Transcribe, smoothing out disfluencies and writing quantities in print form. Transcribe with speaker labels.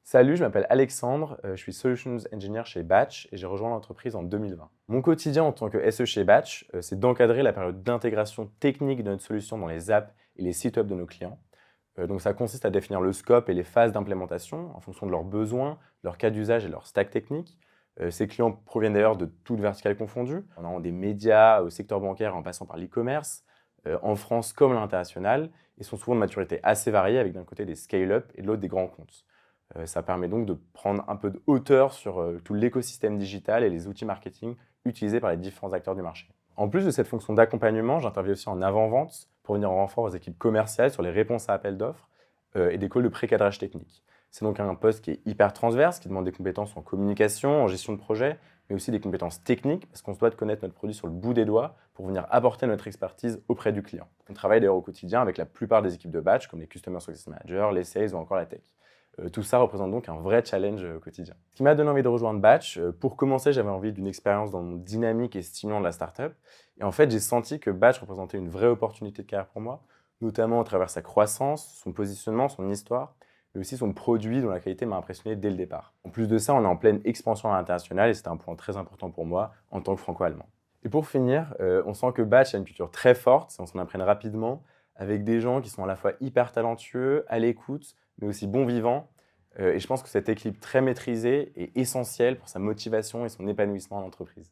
Speaker 1: Salut, je m'appelle Alexandre, je suis Solutions Engineer chez Batch et j'ai rejoint l'entreprise en 2020. Mon quotidien en tant que SE chez Batch, c'est d'encadrer la période d'intégration technique de notre solution dans les apps et les sites web de nos clients. Donc ça consiste à définir le scope et les phases d'implémentation en fonction de leurs besoins, leur cas d'usage et leur stack technique. Ces clients proviennent d'ailleurs de toutes verticales confondues. On a des médias au secteur bancaire en passant par l'e-commerce, en France comme à l'international, et sont souvent de maturité assez variée avec d'un côté des scale-up et de l'autre des grands comptes. Ça permet donc de prendre un peu de hauteur sur tout l'écosystème digital et les outils marketing utilisés par les différents acteurs du marché. En plus de cette fonction d'accompagnement, j'interviens aussi en avant-vente pour venir en renfort aux équipes commerciales sur les réponses à appels d'offres et des calls de pré-cadrage technique. C'est donc un poste qui est hyper transverse, qui demande des compétences en communication, en gestion de projet, mais aussi des compétences techniques, parce qu'on se doit de connaître notre produit sur le bout des doigts pour venir apporter notre expertise auprès du client. On travaille d'ailleurs au quotidien avec la plupart des équipes de Batch, comme les Customer Success Managers, les Sales ou encore la Tech. Tout ça représente donc un vrai challenge au quotidien. Ce qui m'a donné envie de rejoindre Batch, pour commencer, j'avais envie d'une expérience dans le monde dynamique et stimulant de la startup. Et en fait, j'ai senti que Batch représentait une vraie opportunité de carrière pour moi, notamment à travers sa croissance, son positionnement, son histoire, mais aussi son produit dont la qualité m'a impressionné dès le départ. En plus de ça, on est en pleine expansion à l'international et c'était un point très important pour moi en tant que franco-allemand. Et pour finir, on sent que Batch a une culture très forte, on s'en apprenne rapidement, avec des gens qui sont à la fois hyper talentueux, à l'écoute, mais aussi bon vivant. Et je pense que cet équilibre très maîtrisé est essentiel pour sa motivation et son épanouissement en entreprise.